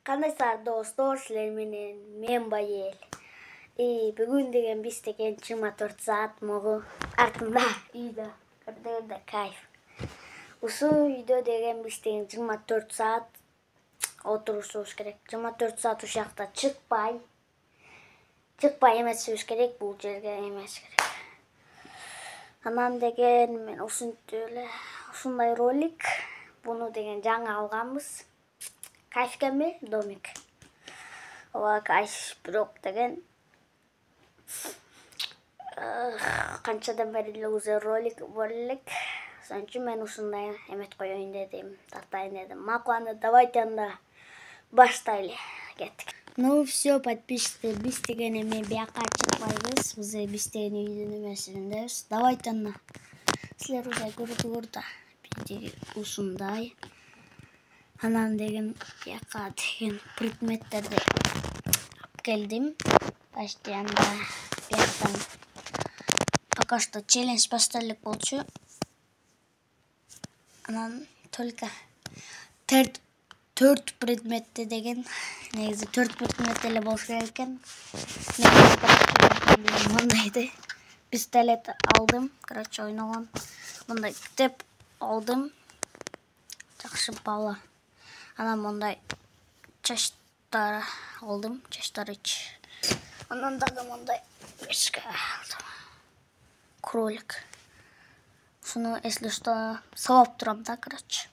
Kandaylar dostlar, sizler men Bayel. Bugün degen biz деген 24 saat mogu артында үйдө көрдөгөндөй кайф. Ушул үйдө деген biz деген 24 saat отурушубуз керек. 24 saat ушакта чыкпай эмесибиз керек, бул жерге эмес керек. Анан деген мен ушинтип эле ушундай ролик, буну деген жаңы алганбыз. Кайфкенби домик. Ооба кайф, бирок деген канчадан бери эле уже ролик бар элек. Ошон үчүн мен ушундай эмет коеюн дедим, тартайын дедим. Макуланы давайте анда баштайлы. Кеттик. Ну все, подписчиктер, биз деген эме бияка чыкпайбыз. Уже биз деген үйдүн эмесиндебиз. Давайте анда. Силер уже көрдүңөр да. Биздеги ушундай. Анан деген бияка деген предметтерди алып келдим. Почти анда бияктан пока что челлендж баштайлык болчу. Анан только төрт предметти деген негизи 4 предмет эле болуш керек экен. Мындайды пистолет алдым, короче ойногон. Мындай китеп алдым. Жакшы бала. Анан мындай чачтар алдым, чачтарыч. Анан дагы мындай пешка алдым. Кролик. Шуну если что сабап турам да, короче.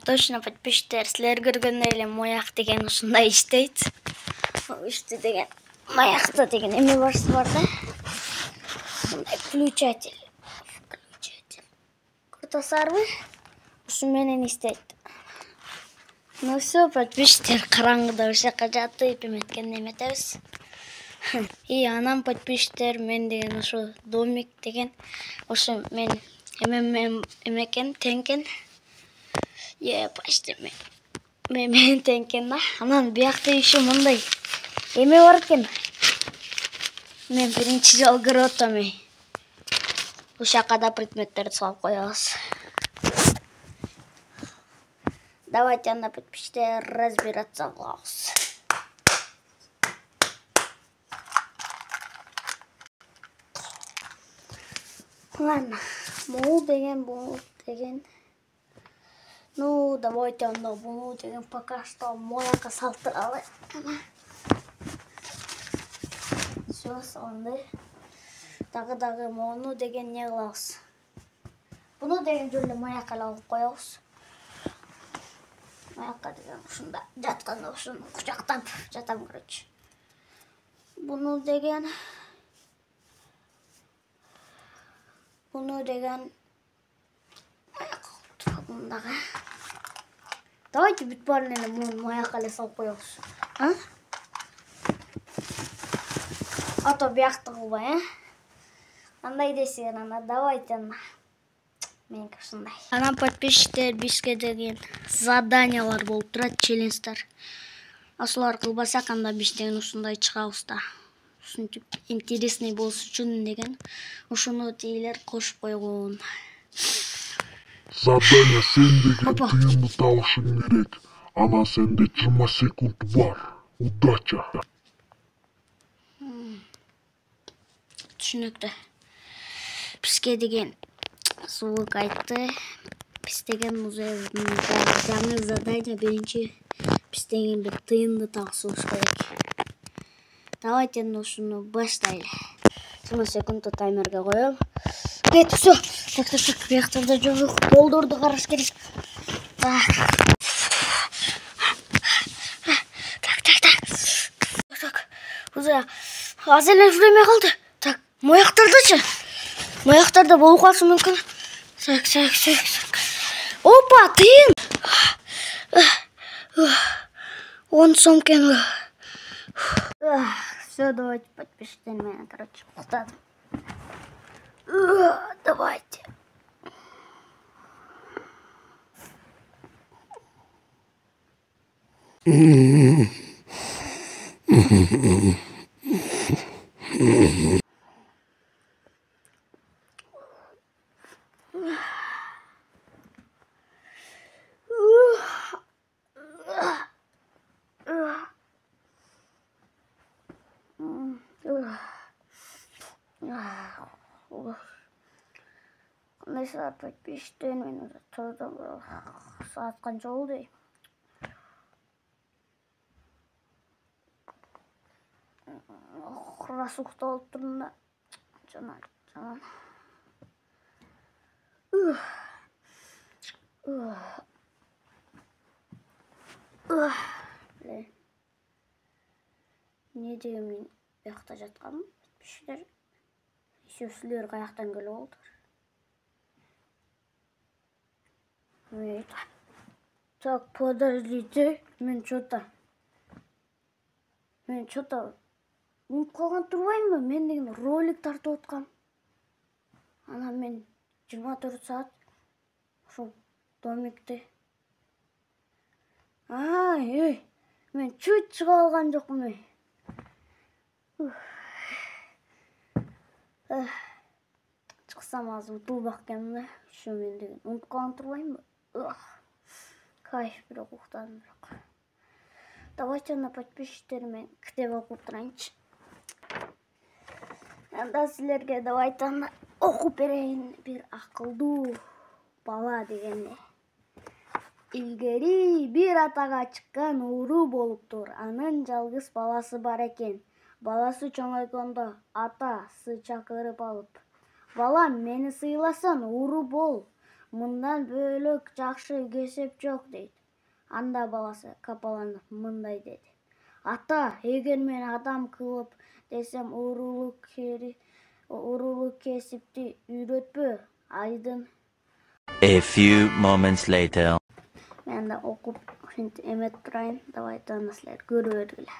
Точно подписчиктер, силер көргөндөй эле маяк деген ушундай иштейт. Ишти деген маякта деген эме бар да. Мындай включатель. Көрүсөңөрбү? Ушу менен иштейт. Ну все, подписчиктер, караңгыда ошака жатып эметебиз. И анан подписчиктер, мен деген ошо домик деген ошо мен эмекен теңкен. Почти мен теңкен да. Анан биякта иши мындай эме бар экен. Мен биринчи жолу көрүп атам. Ушака да предметтерди салып коебуз. Давайте анда подписчиктер разбираться кылабыз. Ладно, бул деген. Ну, давайте анда бул деген пока что мояка салтыралы. Все, салынды. Дагы мону деген не кылабыз? Буну деген жолу маяка алып коебуз. Маяка деген ушунда жатканда ушуну кучактап жатам, короче. Буну деген маяка турган дагы. Давайте бүт баарын эле муну маяка эле салып коебуз. А то биякты кылбай, Андай десең, анда давайте анда. Меники ушундай. Анан подписчиктер, бизге деген заданиялар болуп турат, челлендждер. Ашулар кылбасак, анда биз деген ушундай чыгабыз да. Ушинтип интересный болуш үчүн деген ушуну тейлер кошуп койгон. Задание сен деген тыйымды табышың керек. Анан сенде 20 секунд бар. Удача. Түшүнүктүү. Бизге деген суук айтты. Биз деген уже жаңы задание биринчи биз деген бир тыйымды табышыбыз керек. Давайте ушуну баштайлы. 20 секундду таймерге коем. Кет, все. Так, биактарда жок. Болдурду караш керек. Так. Уже аз эле время калды. Так, маяктардачы? Маяктарда болуп калышы мүмкүн. Так. Опа, тыйын. 10 сом экен. Все, давайте подпишитесь на меня, короче, поставим. Давайте. Qanday saat 5'te men turdim. Saat qancha oldu? Ras uxtalib turdim da. Canan. Ne diyeyim men bu yoqda жатқанмын? Bitmişler. Sözler qayaqdan kelip oldu. Так, подождите. Мен что-то ұмытып қалған тұрбаймын ба? Мен деген ролик тартып отқам. Ана мен 24 saat шо домикте. Мен чуть шыға алған жоқпын. Шықсам аз ұтылып екен. Шо мен деген ұмытып қалған тұрбаймын ба? Кайф, бірақ ұқтадым бірақ. Давайте на подписчиктермен кітап оқып тұрайыншы. Анда сілерге давайте оқып берейін. Bir ақылды бала дегенде. Илгери bir атаға шыққан уру болып тұр. Анын жалғыз баласы бар екен. Баласы чоңойгондо атасы чакырып алып: "Балам, мени сыйласаң, уру бол. Мындан бөлөк жакшы кесеп жок" дейт. Анда баласы капаланып мындай деди: "Ата, эгер мен адам кылып десем урулук кесипти үйрөтпө, айдын." A few moments later. Мен да окуп эмет турайын. Давайте силер көрүп бергиле.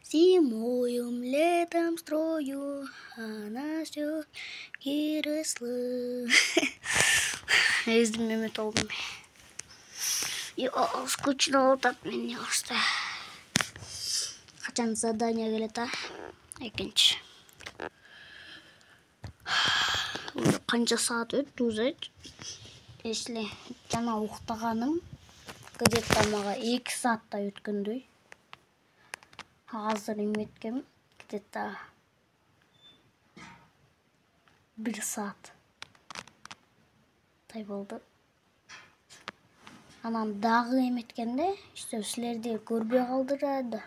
Зимою, летом строю, она все киреслы. Ездим толдым. Скучно отат мен неғышты. Қачан задание келет, экинчи. Қанша саат өттү узат. Если жана уктаганым где-то мага 2 саатта өткөндөй. Азыр эметкем где-то 1 saat. Тай болду. Анан дагы эметкенде, силерди көрбөй калдырады.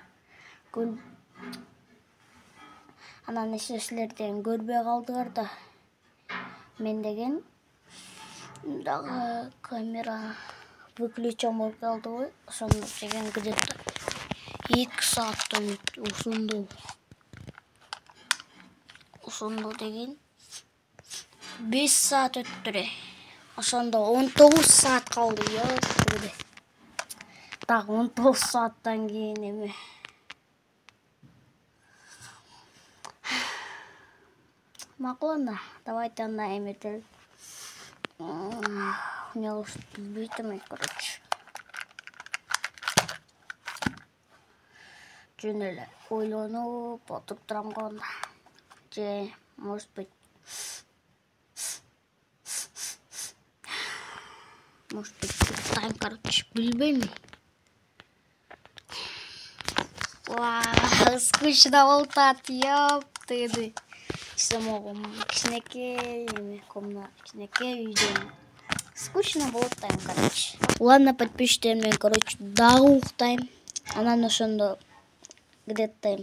Анан силерден көрбөй калдырды. Мен деген дагы камера выключен болуп калды. Ошондо деген где-то 2 сааттан өттү. Ошондо деген 5 saat өттү. Ошондо 19 saat калды. Так 19 сааттан кийин эме. Макул анда. Давайте анда эметел. Не уж билбейтем, короче. Жөн эле ойлонуп отуруп турам го анда. Же, может быть, тайм, короче, билбейм. Wah, скучно болтат, ёптыды. Самогон кичинекей комната, кичинекей үйдөн. Скучно болтайм, короче. Ладно, подписчиктерим, короче, дагы уктайм. Анан ошондо где-то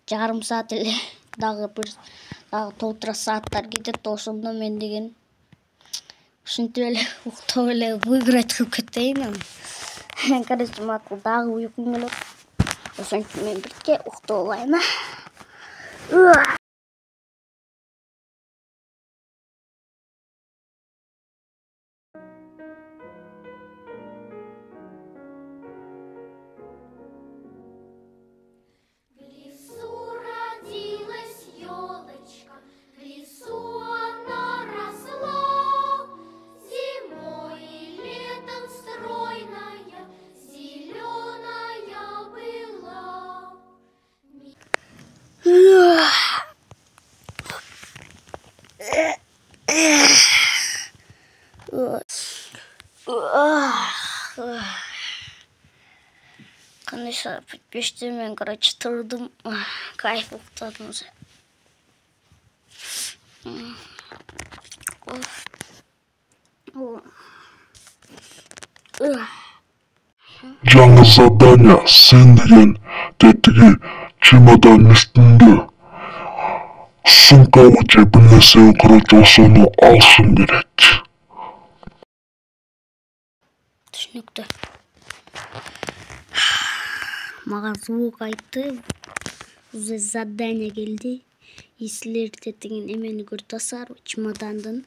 жарым саат эле дагы полтора сааттар кетет. Ошондо мен деген ушинтип эле уктап эле выиграть кылып кетейин. Короче, макул дагы уйкум келет. Ошон үчүн мен бирке уктап алайын. В лесу родилась елочка, в лесу она росла, зимой и летом стройная, зеленая была. Конечно, подписчиктерим, короче, трудом кайф уктадым уже. Жаңы задание sen деген тетиги чемодан үстүндө сумкабы же бир нерсеби короче ошону алышым керек. Түшүнүктүү. Мага звук айтты. Уже задание келди. И силер тетиген эмени көрүп атасыздарбы? Чемодандын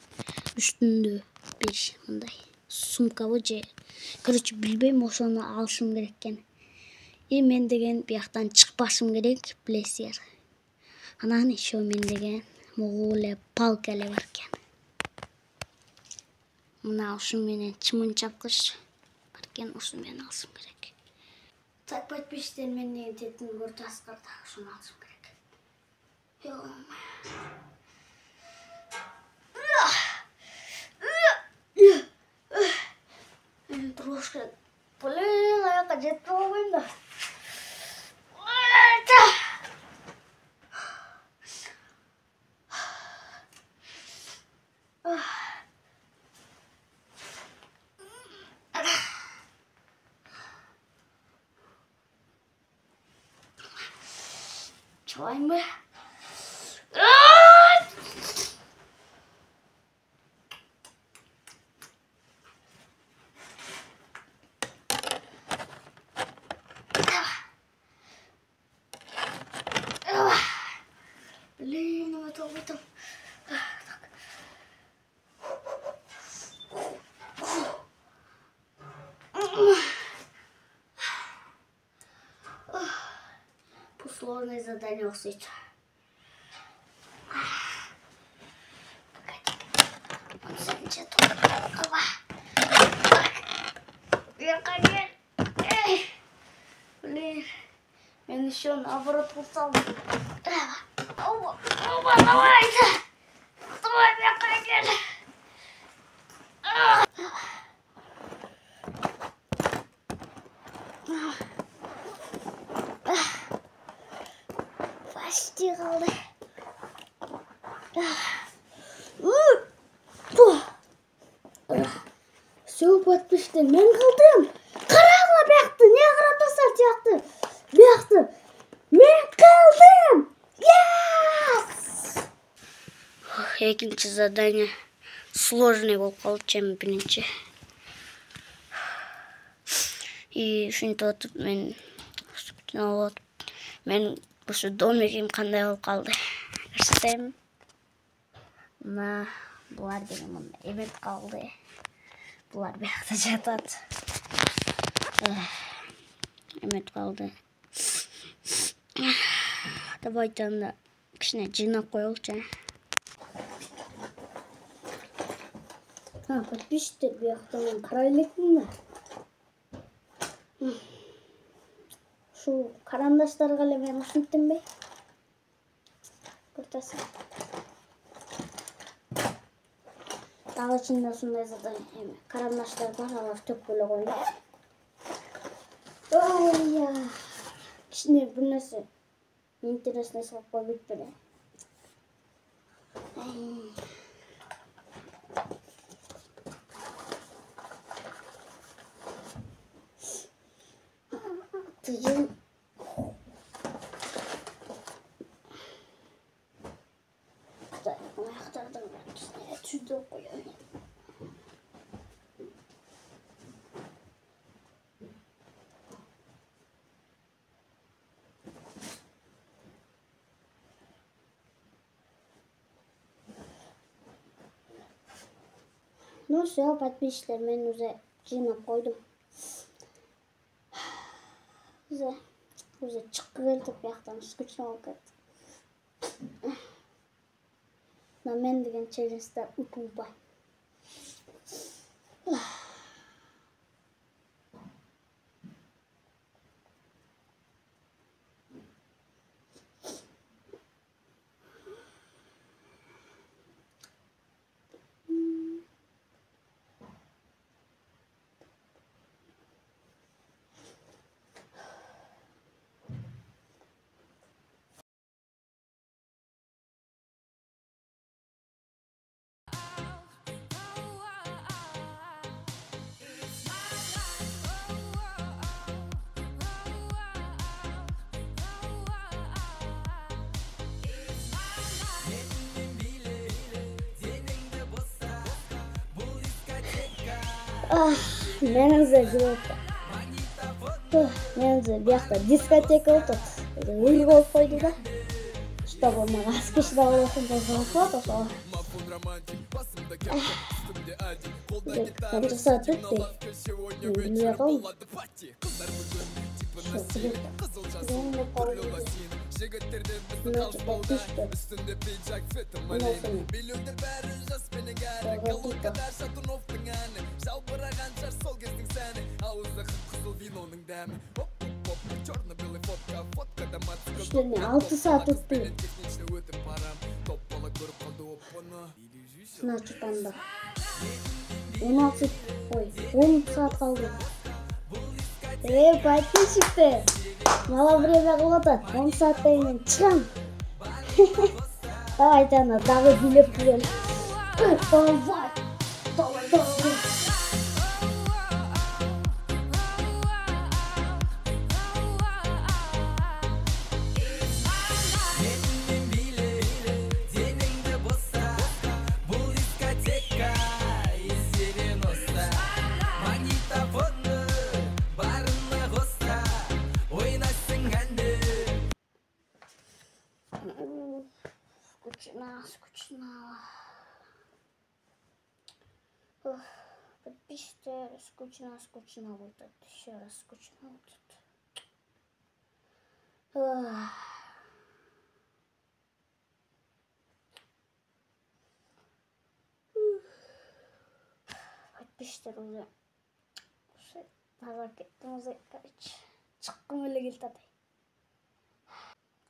үстүндө бир мындай сумкабы же короче билбейм, ошону алышым керек экен. И мен деген бияктан чыкпашым керек, билесиздер. Анан еще мен деген могул эле палка эле бар экен. Мына ушу менен чымын чапкыч бар экен, ушу менен алышым керек. Так, подписчиктер, мен деген тетини көрүп атасыздар да, ошону алышым керек. Мен туруш керек. Блин, аяка жетип албайм да. Чабайм бы. Блин, это. Сложное задание усыть. Блин, мен еще наоборот устал. Оба, давай, бегай. Почти қалды. Все, подписчиктер, мен қалдым. Қараңла бияқты, не қарап тұрсыздар тияқты? Бияқты. Мен қалдым. Yes! Экинчи задание сложный болуп калды, чем биринчи. И ушинтип атып мен ушу домигим кандай болуп калды. Көрсөтөйм. Мына булар деген мындай эмет калды. Булар биякта жатат. Эмет калды. Давайте анда кичине жыйнап коелучу. Подписчиктер, биякта мен карай элекмин да. Şu karandaşlarga эле мен ушинттимби? Көрүп дагы ичинде ушундай задание карандаштар бар, алар төкпөй эле коюлат. Ой, кичине бир нерсе интересный салып коюп кетпели. Тыйын аяктардын үстүнө түздүп коём. Ну все, подписчиктер, мен уже жыйнап койдум. Уже чыккы келтип бияктан скучно болуп кетти. Но мен деген челленджде утулбайм. Мен уже биякта дискотека отот. Ыр болуп койду да. Чтобы мага аз киши да болсун деп жазып ошо. Канча саат өттү? Билбей калдым. İşte 6 saat öttü. Начитанда. 16 ой, 10 saat kaldı. Подписчиктер. Мало время кылып 10 сааттан кийин чыгам. Давайте ана дагы билеп көрөлү. Давай. Скучно. Подписчиктер, скучно вот это. Еще раз скучно вот это. Подписчиктер уже таза кеттим уже, короче. Чыккым эле келатат.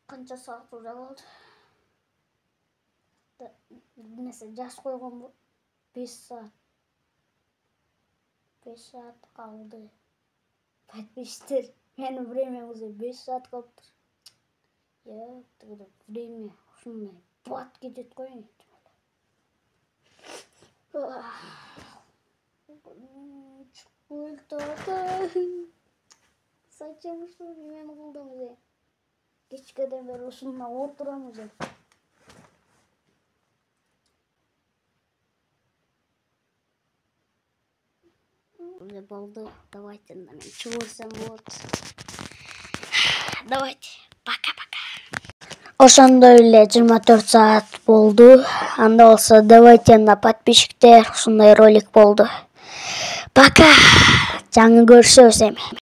Канча саат уже болду? Neyse jaz koygun 5 saat. 5 saat kaldı. Подписчиктер, benim время уже 5 saat kaldı. Ya, тогда время ушундай бат кетет коюн. Зачем что мен кылдым уже? Кечкеден бери ушундай отурам уже. Уже болды. Давайте на мен чыгырсам болот. Давайте. Пока-пока. Ошондой эле 24 саат болду. Анда болсо давайте на подписчиктер, ушундай ролик болду. Пока. Жаңы көрүшөбүз эми.